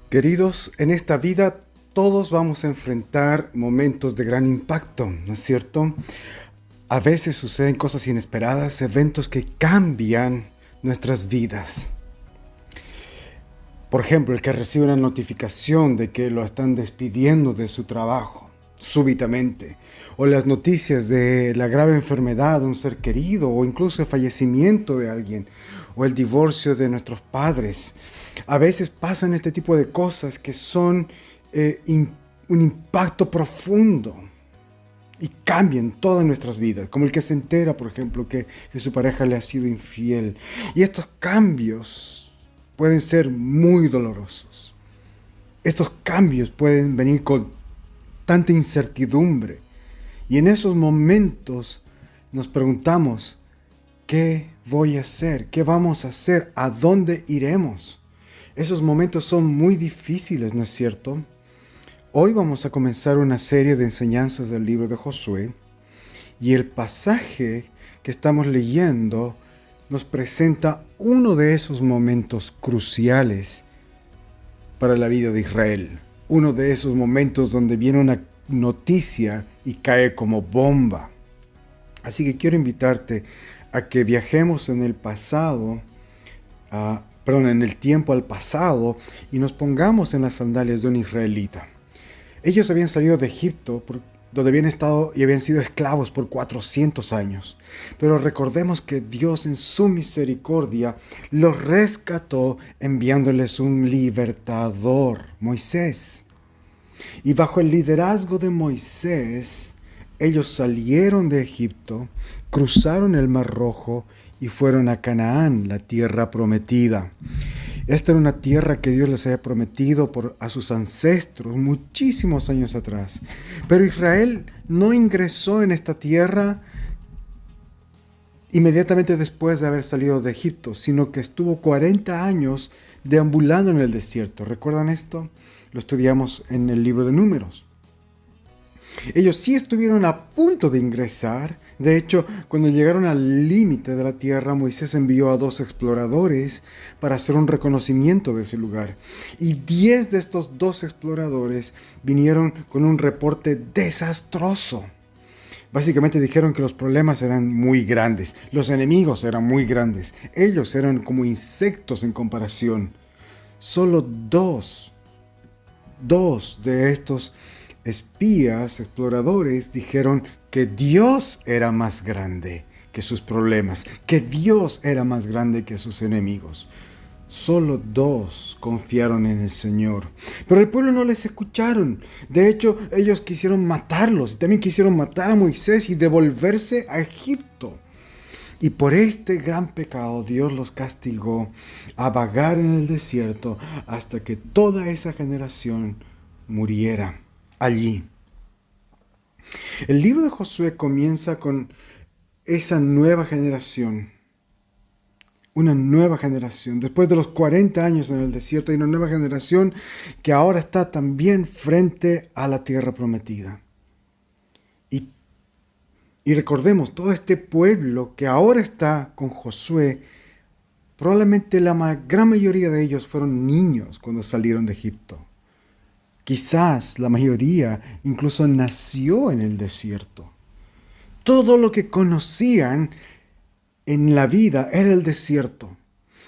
Queridos, en esta vida todos vamos a enfrentar momentos de gran impacto, ¿no es cierto? A veces suceden cosas inesperadas, eventos que cambian nuestras vidas. Por ejemplo, el que recibe una notificación de que lo están despidiendo de su trabajo súbitamente, o las noticias de la grave enfermedad de un ser querido, o incluso el fallecimiento de alguien, o el divorcio de nuestros padres. A veces pasan este tipo de cosas que son un impacto profundo y cambian todas nuestras vidas, como el que se entera, por ejemplo, que su pareja le ha sido infiel. Y estos cambios pueden ser muy dolorosos. Estos cambios pueden venir con tanta incertidumbre. Y en esos momentos nos preguntamos, ¿qué voy a hacer? ¿Qué vamos a hacer? ¿A dónde iremos? Esos momentos son muy difíciles, ¿no es cierto? Hoy vamos a comenzar una serie de enseñanzas del libro de Josué y el pasaje que estamos leyendo nos presenta uno de esos momentos cruciales para la vida de Israel. Uno de esos momentos donde viene una noticia y cae como bomba. Así que quiero invitarte a que viajemos en el pasado, en el tiempo al pasado y nos pongamos en las sandalias de un israelita. Ellos habían salido de Egipto, donde habían estado y habían sido esclavos por 400 años. Pero recordemos que Dios en su misericordia los rescató enviándoles un libertador, Moisés. Y bajo el liderazgo de Moisés, ellos salieron de Egipto, cruzaron el Mar Rojo y fueron a Canaán, la tierra prometida. Esta era una tierra que Dios les había prometido a sus ancestros muchísimos años atrás. Pero Israel no ingresó en esta tierra inmediatamente después de haber salido de Egipto, sino que estuvo 40 años deambulando en el desierto. ¿Recuerdan esto? Lo estudiamos en el libro de Números. Ellos sí estuvieron a punto de ingresar. De hecho, cuando llegaron al límite de la tierra, Moisés envió a 2 exploradores para hacer un reconocimiento de ese lugar. Y 10 de estos 2 exploradores vinieron con un reporte desastroso. Básicamente dijeron que los problemas eran muy grandes, los enemigos eran muy grandes, ellos eran como insectos en comparación. Solo dos de estos espías, exploradores, dijeron que Dios era más grande que sus problemas, que Dios era más grande que sus enemigos. Solo 2 confiaron en el Señor. Pero el pueblo no les escucharon. De hecho, ellos quisieron matarlos y también quisieron matar a Moisés y devolverse a Egipto. Y por este gran pecado Dios los castigó a vagar en el desierto hasta que toda esa generación muriera allí. El libro de Josué comienza con esa nueva generación. Una nueva generación. Después de los 40 años en el desierto hay una nueva generación que ahora está también frente a la tierra prometida. Y recordemos, todo este pueblo que ahora está con Josué, probablemente la gran mayoría de ellos fueron niños cuando salieron de Egipto. Quizás la mayoría incluso nació en el desierto. Todo lo que conocían en la vida era el desierto.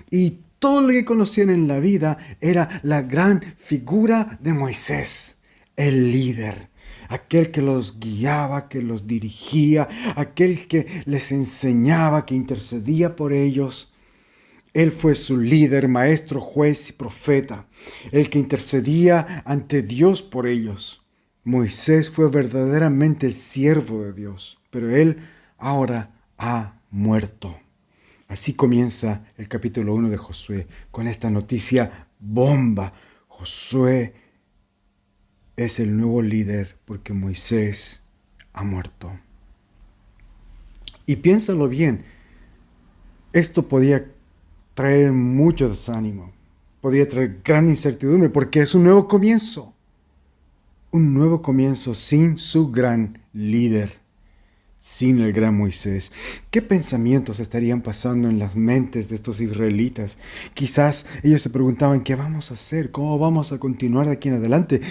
Y todo lo que conocían en la vida era la gran figura de Moisés, el líder, aquel que los guiaba, que los dirigía, aquel que les enseñaba, que intercedía por ellos. Él fue su líder, maestro, juez y profeta, el que intercedía ante Dios por ellos. Moisés fue verdaderamente el siervo de Dios, pero él ahora ha muerto. Así comienza el capítulo 1 de Josué, con esta noticia bomba. Josué es el nuevo líder porque Moisés ha muerto. Y piénsalo bien, esto podía traer mucho desánimo, podía traer gran incertidumbre porque es un nuevo comienzo sin su gran líder, sin el gran Moisés. ¿Qué pensamientos estarían pasando en las mentes de estos israelitas? Quizás ellos se preguntaban, ¿qué vamos a hacer? ¿Cómo vamos a continuar de aquí en adelante?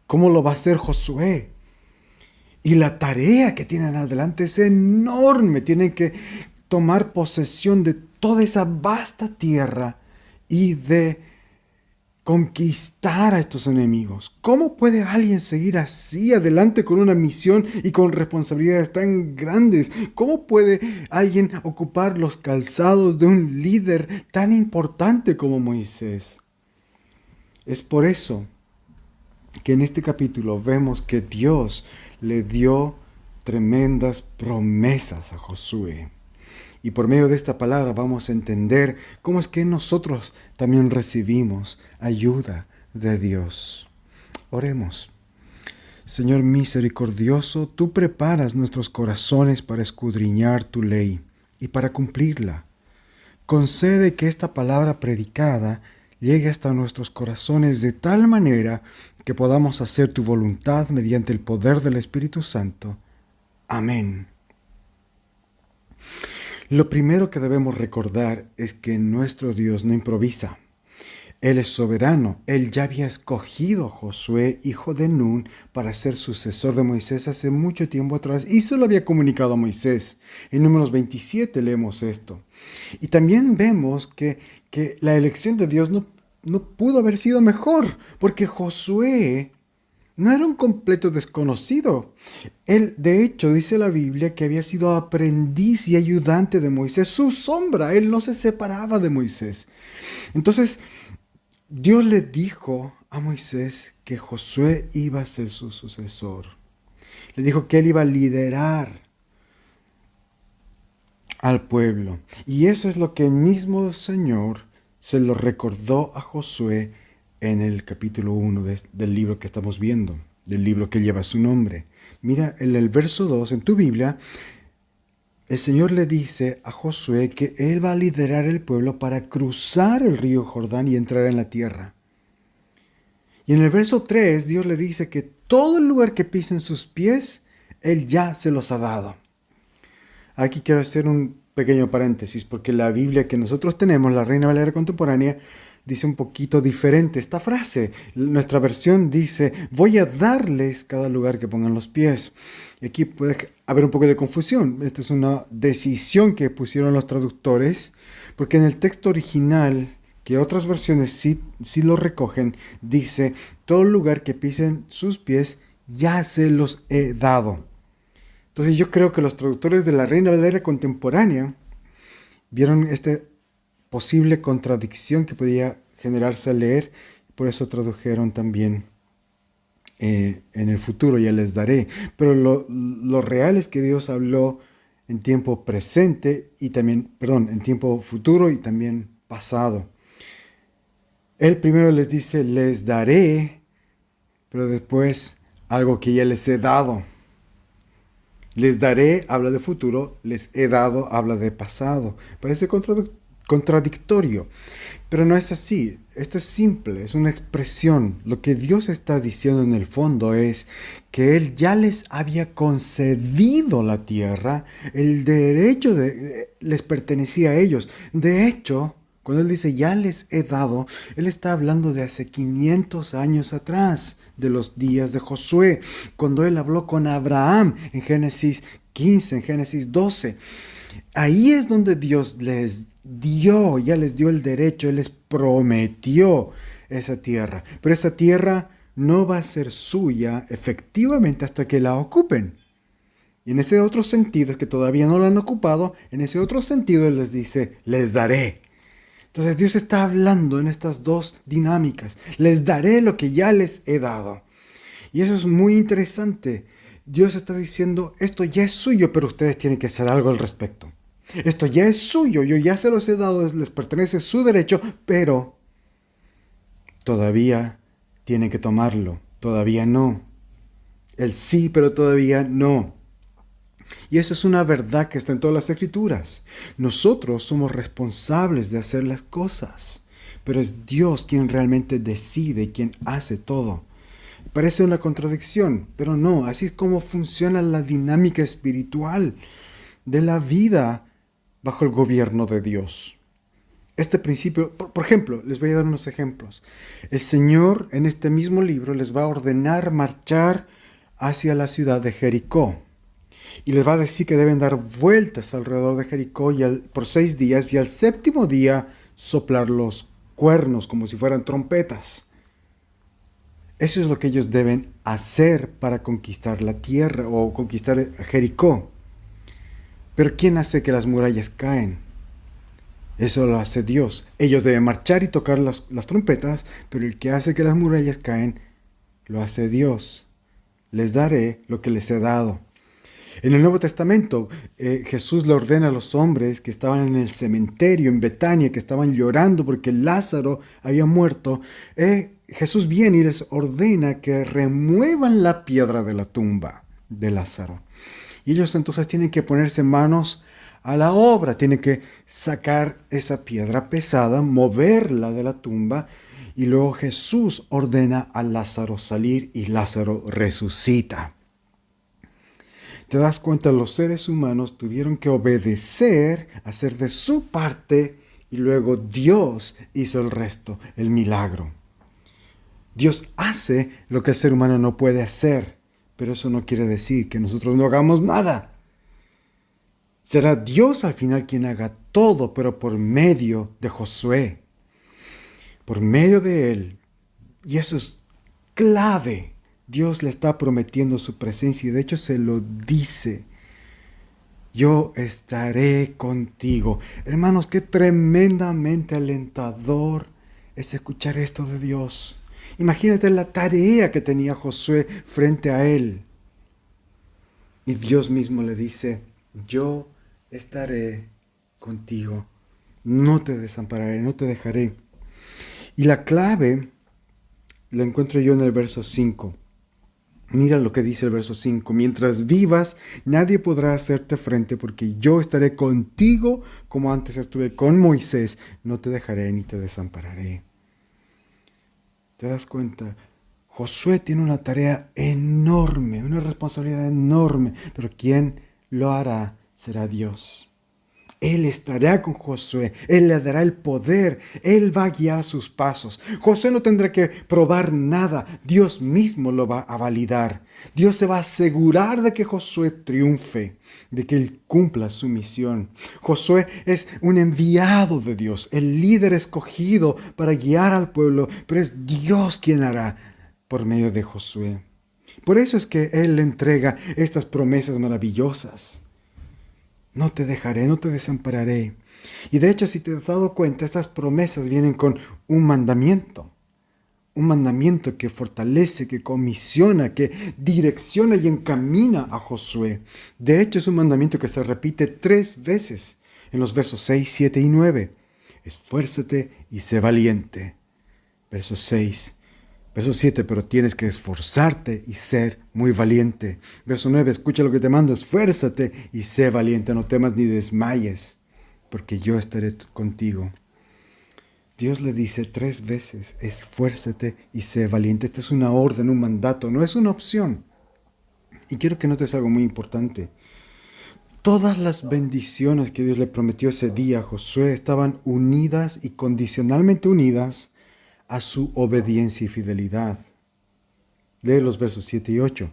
¿Cómo lo va a hacer Josué? Y la tarea que tienen adelante es enorme. Tienen que tomar posesión de toda esa vasta tierra y de conquistar a estos enemigos. ¿Cómo puede alguien seguir así adelante con una misión y con responsabilidades tan grandes? ¿Cómo puede alguien ocupar los calzados de un líder tan importante como Moisés? Es por eso que en este capítulo vemos que Dios le dio tremendas promesas a Josué. Y por medio de esta palabra vamos a entender cómo es que nosotros también recibimos ayuda de Dios. Oremos. Señor misericordioso, tú preparas nuestros corazones para escudriñar tu ley y para cumplirla. Concede que esta palabra predicada llegue hasta nuestros corazones de tal manera que podamos hacer tu voluntad mediante el poder del Espíritu Santo. Amén. Lo primero que debemos recordar es que nuestro Dios no improvisa. Él es soberano. Él ya había escogido a Josué, hijo de Nun, para ser sucesor de Moisés hace mucho tiempo atrás y se lo había comunicado a Moisés. En Números 27 leemos esto. Y también vemos que la elección de Dios no pudo haber sido mejor, porque Josué no era un completo desconocido. Él, de hecho, dice la Biblia que había sido aprendiz y ayudante de Moisés, su sombra. Él no se separaba de Moisés. Entonces, Dios le dijo a Moisés que Josué iba a ser su sucesor. Le dijo que él iba a liderar al pueblo. Y eso es lo que el mismo Señor se lo recordó a Josué en el capítulo 1 del libro que estamos viendo, del libro que lleva su nombre. Mira, en el verso 2 en tu Biblia, el Señor le dice a Josué que él va a liderar el pueblo para cruzar el río Jordán y entrar en la tierra. Y en el verso 3, Dios le dice que todo el lugar que pisen sus pies, él ya se los ha dado. Aquí quiero hacer un pequeño paréntesis, porque la Biblia que nosotros tenemos, la Reina Valera Contemporánea, dice un poquito diferente esta frase. Nuestra versión dice, voy a darles cada lugar que pongan los pies. Y aquí puede haber un poco de confusión. Esta es una decisión que pusieron los traductores, porque en el texto original, que otras versiones sí lo recogen, dice, todo lugar que pisen sus pies, ya se los he dado. Entonces yo creo que los traductores de la Reina Valera Contemporánea vieron esta posible contradicción que podía generarse al leer, por eso tradujeron también en el futuro, ya les daré. Pero lo real es que Dios habló en tiempo presente y también, en tiempo futuro y también pasado. Él primero les dice, les daré, pero después algo que ya les he dado. Les daré, habla de futuro, les he dado, habla de pasado. Parece contradictorio, pero no es así. Esto es simple, es una expresión. Lo que Dios está diciendo en el fondo es que Él ya les había concedido la tierra, el derecho les pertenecía a ellos. De hecho, cuando Él dice ya les he dado, Él está hablando de hace 500 años atrás, de los días de Josué, cuando Él habló con Abraham en Génesis 15, en Génesis 12. Ahí es donde Dios les dio, ya les dio el derecho, Él les prometió esa tierra. Pero esa tierra no va a ser suya efectivamente hasta que la ocupen. Y en ese otro sentido, es que todavía no la han ocupado, en ese otro sentido Él les dice, les daré. Entonces Dios está hablando en estas dos dinámicas. Les daré lo que ya les he dado. Y eso es muy interesante. Dios está diciendo, esto ya es suyo, pero ustedes tienen que hacer algo al respecto. Esto ya es suyo, yo ya se los he dado, les pertenece su derecho, pero todavía tienen que tomarlo. Todavía no. El sí, pero todavía no. Y esa es una verdad que está en todas las Escrituras. Nosotros somos responsables de hacer las cosas, pero es Dios quien realmente decide y quien hace todo. Parece una contradicción, pero no, así es como funciona la dinámica espiritual de la vida bajo el gobierno de Dios. Este principio, por ejemplo, les voy a dar unos ejemplos. El Señor en este mismo libro les va a ordenar marchar hacia la ciudad de Jericó. Y les va a decir que deben dar vueltas alrededor de Jericó por 6 días y al séptimo día soplar los cuernos como si fueran trompetas. Eso es lo que ellos deben hacer para conquistar la tierra o conquistar Jericó. Pero ¿quién hace que las murallas caen? Eso lo hace Dios. Ellos deben marchar y tocar las trompetas, pero el que hace que las murallas caen, lo hace Dios. Les daré lo que les he dado. En el Nuevo Testamento, Jesús le ordena a los hombres que estaban en el cementerio en Betania, que estaban llorando porque Lázaro había muerto. Jesús viene y les ordena que remuevan la piedra de la tumba de Lázaro. Y ellos entonces tienen que ponerse manos a la obra, tienen que sacar esa piedra pesada, moverla de la tumba, y luego Jesús ordena a Lázaro salir y Lázaro resucita. Te das cuenta, los seres humanos tuvieron que obedecer, hacer de su parte, y luego Dios hizo el resto, el milagro. Dios hace lo que el ser humano no puede hacer, pero eso no quiere decir que nosotros no hagamos nada. Será Dios al final quien haga todo, pero por medio de Josué, por medio de él. Y eso es clave. Dios le está prometiendo su presencia y de hecho se lo dice. Yo estaré contigo. Hermanos, qué tremendamente alentador es escuchar esto de Dios. Imagínate la tarea que tenía Josué frente a él. Y Dios mismo le dice, yo estaré contigo. No te desampararé, no te dejaré. Y la clave la encuentro yo en el verso 5. Mira lo que dice el verso 5. Mientras vivas, nadie podrá hacerte frente porque yo estaré contigo como antes estuve con Moisés. No te dejaré ni te desampararé. ¿Te das cuenta? Josué tiene una tarea enorme, una responsabilidad enorme, pero quien lo hará será Dios. Él estará con Josué, Él le dará el poder, Él va a guiar sus pasos. Josué no tendrá que probar nada, Dios mismo lo va a validar. Dios se va a asegurar de que Josué triunfe, de que Él cumpla su misión. Josué es un enviado de Dios, el líder escogido para guiar al pueblo, pero es Dios quien hará por medio de Josué. Por eso es que Él le entrega estas promesas maravillosas. No te dejaré, no te desampararé. Y de hecho, si te has dado cuenta, estas promesas vienen con un mandamiento. Un mandamiento que fortalece, que comisiona, que direcciona y encamina a Josué. De hecho, es un mandamiento que se repite 3 veces en los versos 6, 7 y 9. Esfuérzate y sé valiente. Verso 6. Verso 7, pero tienes que esforzarte y ser muy valiente. Verso 9, escucha lo que te mando, esfuérzate y sé valiente, no temas ni desmayes, porque yo estaré contigo. Dios le dice 3 veces, esfuérzate y sé valiente. Esta es una orden, un mandato, no es una opción. Y quiero que notes algo muy importante. Todas las bendiciones que Dios le prometió ese día a Josué estaban unidas y condicionalmente unidas a su obediencia y fidelidad. Lee los versos 7 y 8.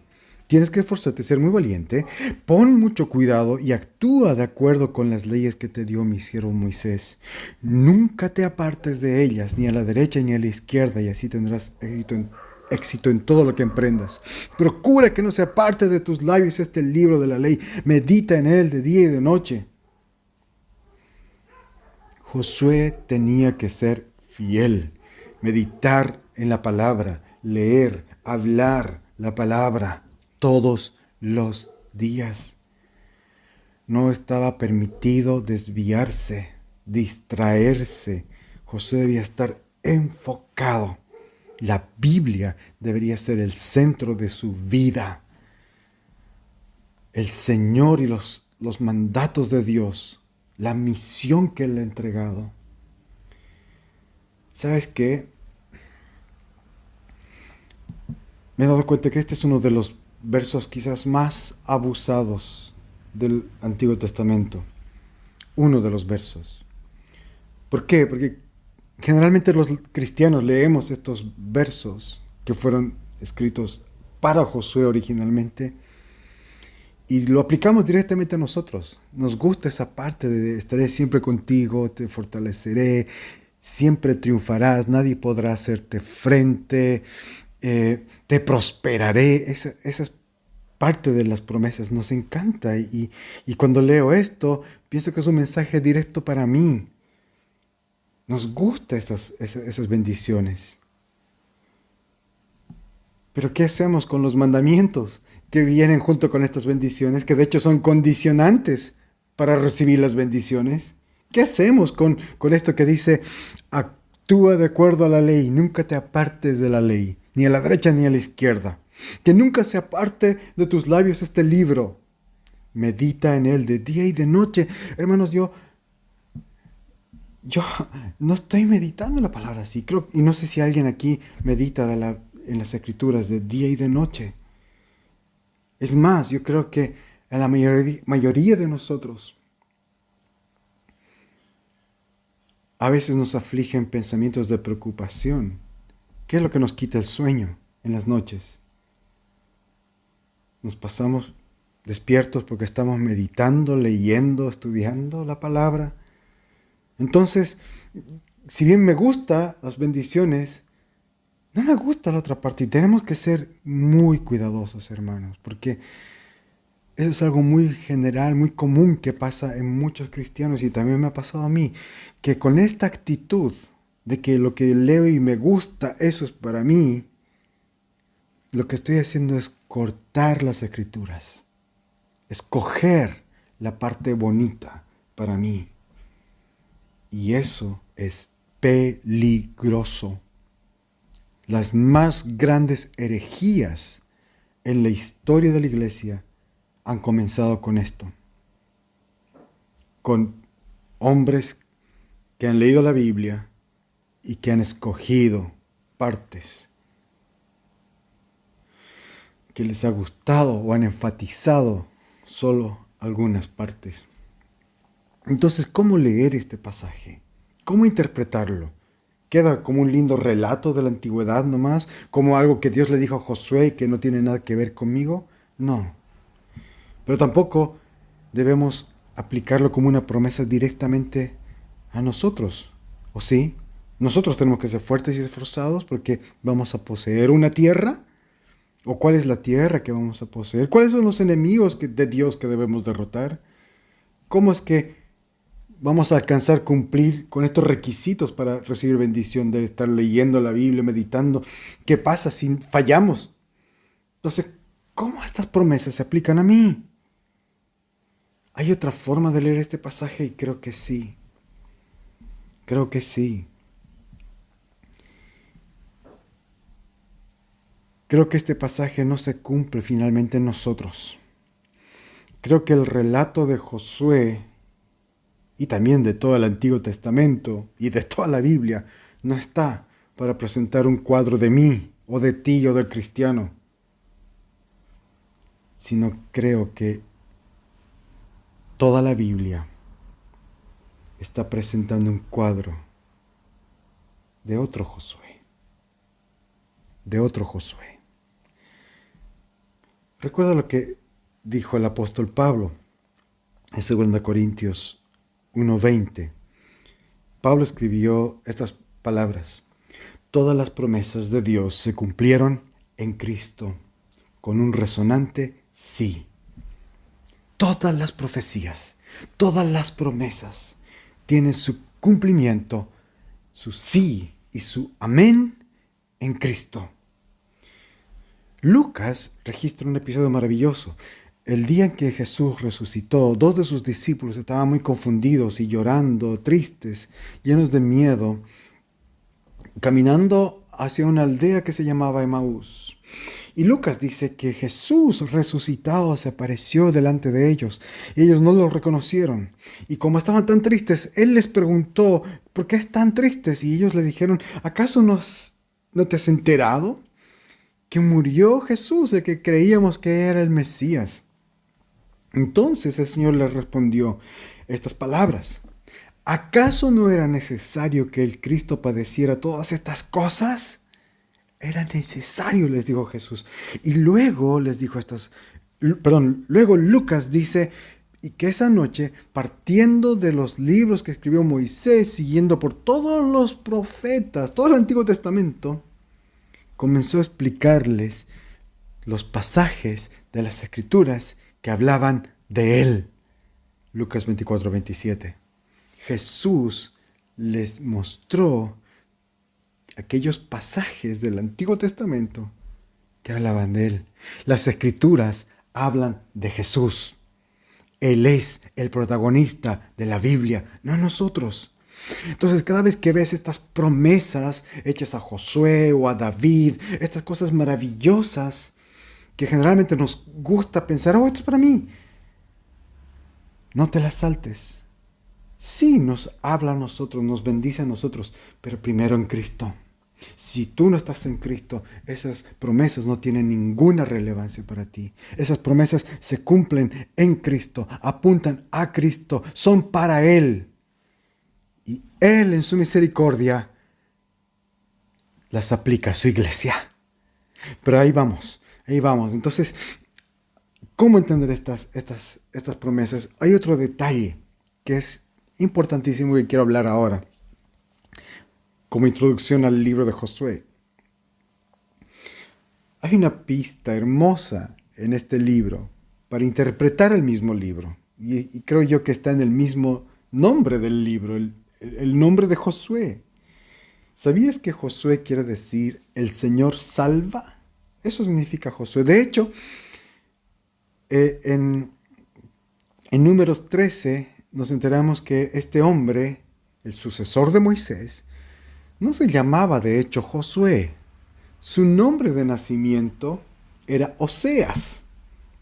Tienes que esforzarte, ser muy valiente, pon mucho cuidado y actúa de acuerdo con las leyes que te dio mi siervo Moisés. Nunca te apartes de ellas, ni a la derecha ni a la izquierda, y así tendrás éxito en todo lo que emprendas. Procura que no se aparte de tus labios este libro de la ley, medita en él de día y de noche. Josué tenía que ser fiel. Meditar en la palabra, leer, hablar la palabra todos los días. No estaba permitido desviarse, distraerse. Josué debía estar enfocado. La Biblia debería ser el centro de su vida. El Señor y los mandatos de Dios, la misión que Él le ha entregado. ¿Sabes qué? me he dado cuenta que este es uno de los versos quizás más abusados del Antiguo Testamento. Uno de los versos. ¿Por qué? Porque generalmente los cristianos leemos estos versos que fueron escritos para Josué originalmente y lo aplicamos directamente a nosotros. Nos gusta esa parte de estaré siempre contigo, te fortaleceré, siempre triunfarás, nadie podrá hacerte frente, te prosperaré. Esa es parte de las promesas, nos encanta y cuando leo esto pienso que es un mensaje directo para mí. Nos gustan esas bendiciones. Pero ¿qué hacemos con los mandamientos que vienen junto con estas bendiciones, que de hecho son condicionantes para recibir las bendiciones? ¿Qué hacemos con esto que dice, actúa de acuerdo a la ley, nunca te apartes de la ley, ni a la derecha ni a la izquierda? Que nunca se aparte de tus labios este libro. Medita en él de día y de noche. Hermanos, yo no estoy meditando la palabra así. Creo, y no sé si alguien aquí medita en las escrituras de día y de noche. Es más, yo creo que a la mayoría de nosotros a veces nos afligen pensamientos de preocupación. ¿Qué es lo que nos quita el sueño en las noches? Nos pasamos despiertos porque estamos meditando, leyendo, estudiando la palabra. Entonces, si bien me gustan las bendiciones, no me gusta la otra parte. Y tenemos que ser muy cuidadosos, hermanos, porque eso es algo muy general, muy común que pasa en muchos cristianos y también me ha pasado a mí, que con esta actitud de que lo que leo y me gusta, eso es para mí, lo que estoy haciendo es cortar las escrituras, escoger la parte bonita para mí. Y eso es peligroso. Las más grandes herejías en la historia de la iglesia han comenzado con esto. Con hombres que han leído la Biblia y que han escogido partes que les ha gustado o han enfatizado solo algunas partes. Entonces, ¿cómo leer este pasaje? ¿Cómo interpretarlo? ¿Queda como un lindo relato de la antigüedad nomás? ¿Como algo que Dios le dijo a Josué y que no tiene nada que ver conmigo? No. Pero tampoco debemos aplicarlo como una promesa directamente a nosotros. ¿O sí? Nosotros tenemos que ser fuertes y esforzados porque vamos a poseer una tierra. ¿O cuál es la tierra que vamos a poseer? ¿Cuáles son los enemigos de Dios que debemos derrotar? ¿Cómo es que vamos a alcanzar cumplir con estos requisitos para recibir bendición de estar leyendo la Biblia, meditando? ¿Qué pasa si fallamos? Entonces, ¿cómo estas promesas se aplican a mí? ¿Hay otra forma de leer este pasaje? Y creo que sí. Creo que sí. Creo que este pasaje no se cumple finalmente en nosotros. Creo que el relato de Josué y también de todo el Antiguo Testamento y de toda la Biblia no está para presentar un cuadro de mí o de ti o del cristiano, sino creo que toda la Biblia está presentando un cuadro de otro Josué, de otro Josué. Recuerda lo que dijo el apóstol Pablo en 2 Corintios 1:20. Pablo escribió estas palabras: todas las promesas de Dios se cumplieron en Cristo, con un resonante sí. Todas las profecías, todas las promesas tienen su cumplimiento, su sí y su amén en Cristo. Lucas registra un episodio maravilloso. El día en que Jesús resucitó, 2 de sus discípulos estaban muy confundidos y llorando, tristes, llenos de miedo, caminando hacia una aldea que se llamaba Emaús. Y Lucas dice que Jesús resucitado se apareció delante de ellos. Y ellos no lo reconocieron. Y como estaban tan tristes, Él les preguntó, ¿por qué están tristes? Y ellos le dijeron, ¿acaso no te has enterado que murió Jesús, el que creíamos que era el Mesías. Entonces el Señor les respondió estas palabras: ¿acaso no era necesario que el Cristo padeciera todas estas cosas? Era necesario, les dijo Jesús. Y luego les dijo luego Lucas dice, y que esa noche, partiendo de los libros que escribió Moisés, siguiendo por todos los profetas, todo el Antiguo Testamento, comenzó a explicarles los pasajes de las Escrituras que hablaban de él. Lucas 24-27. Jesús les mostró aquellos pasajes del Antiguo Testamento que hablaban de él. Las Escrituras hablan de Jesús. Él es el protagonista de la Biblia, no nosotros. Entonces, cada vez que ves estas promesas hechas a Josué o a David, estas cosas maravillosas que generalmente nos gusta pensar, esto es para mí, no te las saltes. Sí, nos habla a nosotros, nos bendice a nosotros, pero primero en Cristo. Si tú no estás en Cristo, esas promesas no tienen ninguna relevancia para ti. Esas promesas se cumplen en Cristo, apuntan a Cristo, son para Él. Y Él en su misericordia las aplica a su iglesia. Pero ahí vamos. Entonces, ¿cómo entender estas promesas? Hay otro detalle que es importantísimo y que quiero hablar ahora, como introducción al libro de Josué. Hay una pista hermosa en este libro para interpretar el mismo libro. Y creo yo que está en el mismo nombre del libro, el nombre de Josué. ¿Sabías que Josué quiere decir el Señor salva? Eso significa Josué. De hecho, en Números 13 nos enteramos que este hombre, el sucesor de Moisés, no se llamaba de hecho Josué. Su nombre de nacimiento era Oseas.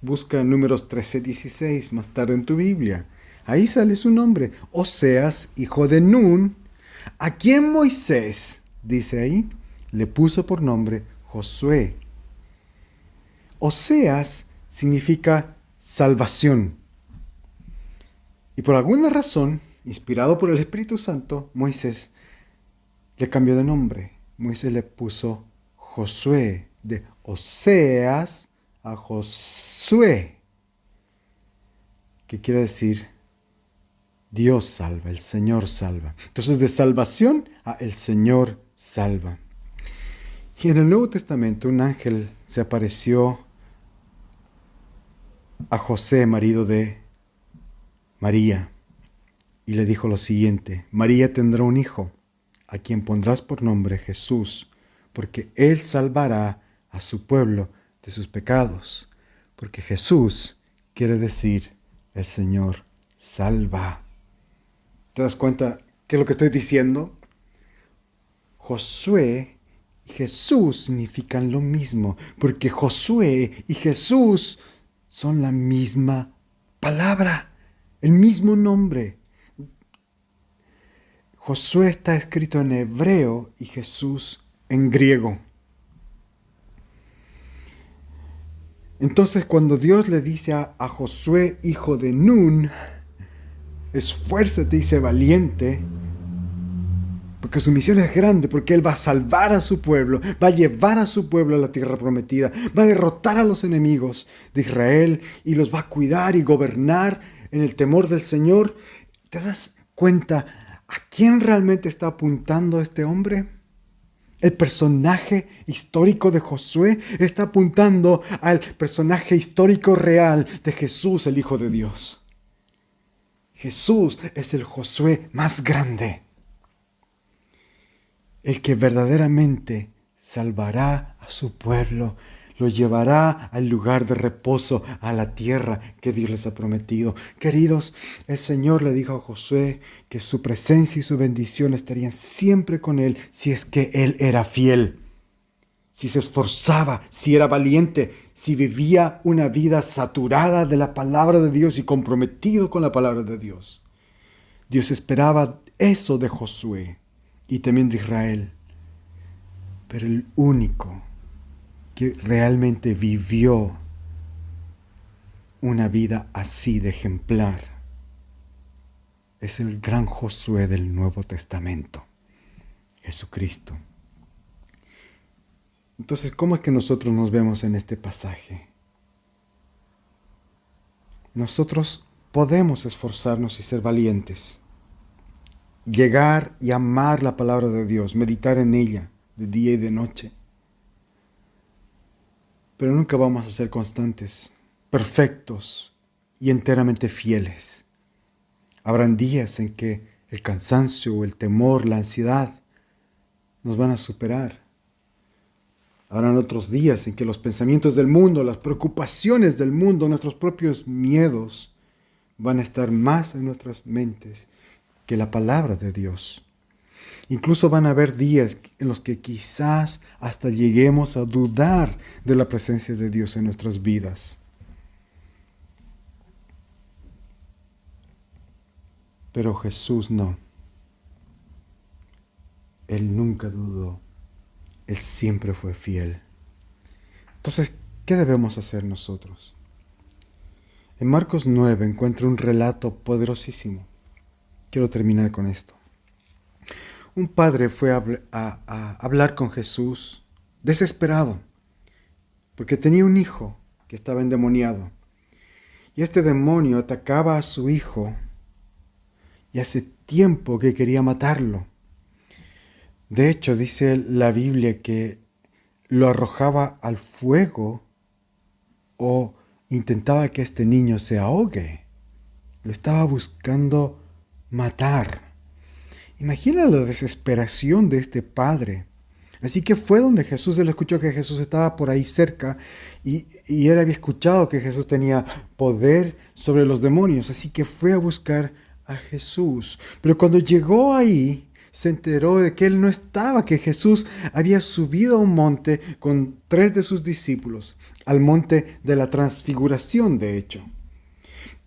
Busca Números 13:16 más tarde en tu Biblia. Ahí sale su nombre, Oseas, hijo de Nun, a quien Moisés, dice ahí, le puso por nombre Josué. Oseas significa salvación. Y por alguna razón, inspirado por el Espíritu Santo, Moisés le cambió de nombre. Moisés le puso Josué, de Oseas a Josué, que quiere decir Dios salva, el Señor salva. Entonces, de salvación a el Señor salva. Y en el Nuevo Testamento un ángel se apareció a José, marido de María, y le dijo lo siguiente: María tendrá un hijo, a quien pondrás por nombre Jesús, porque él salvará a su pueblo de sus pecados. Porque Jesús quiere decir el Señor salva. ¿Te das cuenta qué es lo que estoy diciendo? Josué y Jesús significan lo mismo, porque Josué y Jesús son la misma palabra, el mismo nombre. Josué está escrito en hebreo y Jesús en griego. Entonces, cuando Dios le dice a Josué, hijo de Nun, esfuérzate y sé valiente, porque su misión es grande, porque Él va a salvar a su pueblo, va a llevar a su pueblo a la tierra prometida, va a derrotar a los enemigos de Israel y los va a cuidar y gobernar en el temor del Señor. ¿Te das cuenta a quién realmente está apuntando este hombre? El personaje histórico de Josué está apuntando al personaje histórico real de Jesús, el Hijo de Dios. Jesús es el Josué más grande, el que verdaderamente salvará a su pueblo, lo llevará al lugar de reposo, a la tierra que Dios les ha prometido. Queridos, el Señor le dijo a Josué que su presencia y su bendición estarían siempre con él si es que él era fiel, si se esforzaba, si era valiente, si vivía una vida saturada de la palabra de Dios y comprometido con la palabra de Dios. Dios esperaba eso de Josué y también de Israel. Pero el único que realmente vivió una vida así de ejemplar, es el gran Josué del Nuevo Testamento, Jesucristo. Entonces, ¿cómo es que nosotros nos vemos en este pasaje? Nosotros podemos esforzarnos y ser valientes, llegar y amar la palabra de Dios, meditar en ella de día y de noche. Pero nunca vamos a ser constantes, perfectos y enteramente fieles. Habrán días en que el cansancio, el temor, la ansiedad nos van a superar. Habrán otros días en que los pensamientos del mundo, las preocupaciones del mundo, nuestros propios miedos van a estar más en nuestras mentes que la palabra de Dios. Incluso van a haber días en los que quizás hasta lleguemos a dudar de la presencia de Dios en nuestras vidas. Pero Jesús no. Él nunca dudó. Él siempre fue fiel. Entonces, ¿qué debemos hacer nosotros? En Marcos 9 encuentro un relato poderosísimo. Quiero terminar con esto. Un padre fue a hablar con Jesús desesperado, porque tenía un hijo que estaba endemoniado. Y este demonio atacaba a su hijo y hace tiempo que quería matarlo. De hecho, dice la Biblia que lo arrojaba al fuego o intentaba que este niño se ahogue. Lo estaba buscando matar. Imagina la desesperación de este padre. Así que fue donde Jesús, él escuchó que Jesús estaba por ahí cerca y él había escuchado que Jesús tenía poder sobre los demonios. Así que fue a buscar a Jesús. Pero cuando llegó ahí, se enteró de que él no estaba, que Jesús había subido a un monte con 3 de sus discípulos, al monte de la transfiguración, de hecho.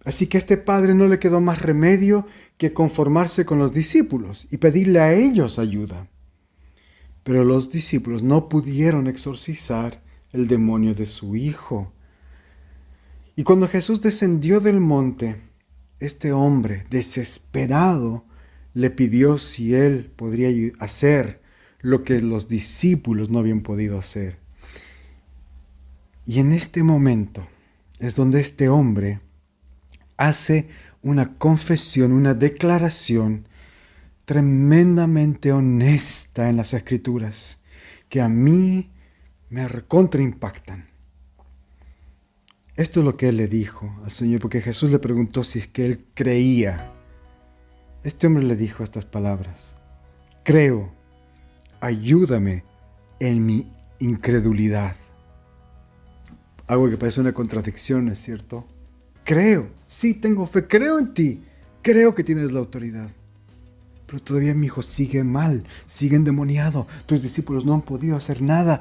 Así que a este padre no le quedó más remedio que conformarse con los discípulos y pedirle a ellos ayuda. Pero los discípulos no pudieron exorcizar el demonio de su hijo. Y cuando Jesús descendió del monte, este hombre, desesperado, le pidió si él podría hacer lo que los discípulos no habían podido hacer. Y en este momento es donde este hombre hace una confesión, una declaración tremendamente honesta en las Escrituras, que a mí me recontraimpactan. Esto es lo que él le dijo al Señor, porque Jesús le preguntó si es que él creía. Este hombre le dijo estas palabras: creo, ayúdame en mi incredulidad. Algo que parece una contradicción, ¿es cierto? Creo, sí tengo fe, creo en ti, creo que tienes la autoridad. Pero todavía mi hijo sigue mal, sigue endemoniado. Tus discípulos no han podido hacer nada.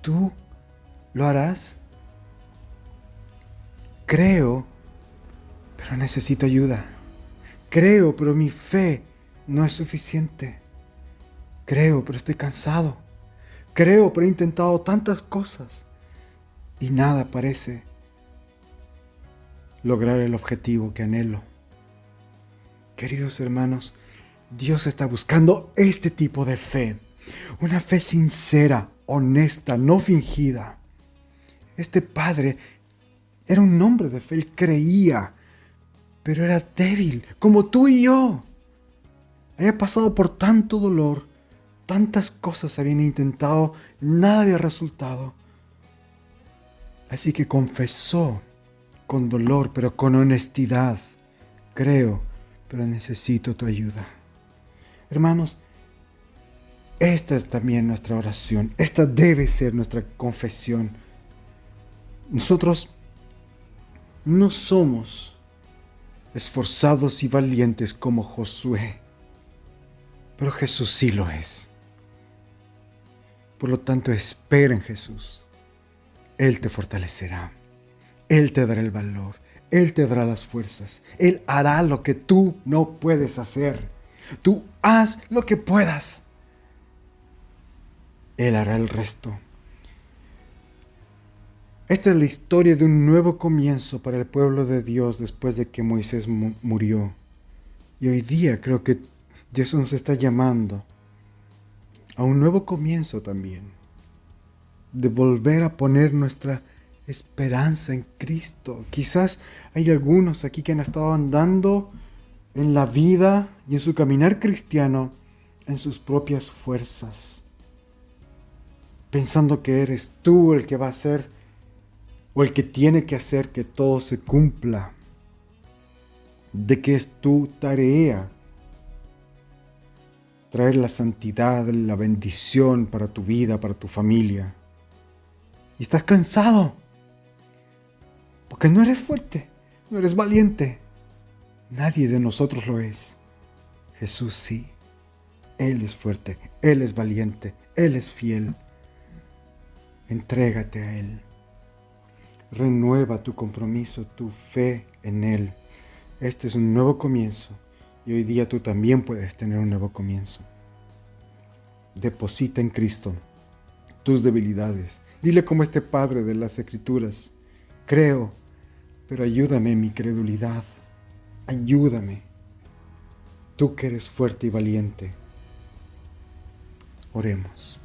¿Tú lo harás? Creo, pero necesito ayuda. Creo, pero mi fe no es suficiente. Creo, pero estoy cansado. Creo, pero he intentado tantas cosas y nada parece lograr el objetivo que anhelo. Queridos hermanos, Dios está buscando este tipo de fe. Una fe sincera, honesta, no fingida. Este padre era un hombre de fe, él creía, pero era débil, como tú y yo. Había pasado por tanto dolor, tantas cosas habían intentado, nada había resultado. Así que confesó con dolor, pero con honestidad: creo, pero necesito tu ayuda. Hermanos, esta es también nuestra oración. Esta debe ser nuestra confesión. Nosotros no somos esforzados y valientes como Josué, pero Jesús sí lo es. Por lo tanto, espera en Jesús. Él te fortalecerá. Él te dará el valor. Él te dará las fuerzas. Él hará lo que tú no puedes hacer. Tú haz lo que puedas. Él hará el resto. Esta es la historia de un nuevo comienzo para el pueblo de Dios después de que Moisés murió. Y hoy día creo que Dios nos está llamando a un nuevo comienzo también, de volver a poner nuestra esperanza en Cristo. Quizás hay algunos aquí que han estado andando en la vida y en su caminar cristiano en sus propias fuerzas, pensando que eres tú el que va a hacer o el que tiene que hacer que todo se cumpla, de que es tu tarea traer la santidad, la bendición para tu vida, para tu familia. Y estás cansado, porque no eres fuerte, no eres valiente. Nadie de nosotros lo es. Jesús sí. Él es fuerte, Él es valiente, Él es fiel. Entrégate a Él. Renueva tu compromiso, tu fe en Él. Este es un nuevo comienzo y hoy día tú también puedes tener un nuevo comienzo. Deposita en Cristo tus debilidades. Dile como este Padre de las Escrituras: creo, pero ayúdame en mi credulidad. Ayúdame. Tú que eres fuerte y valiente. Oremos.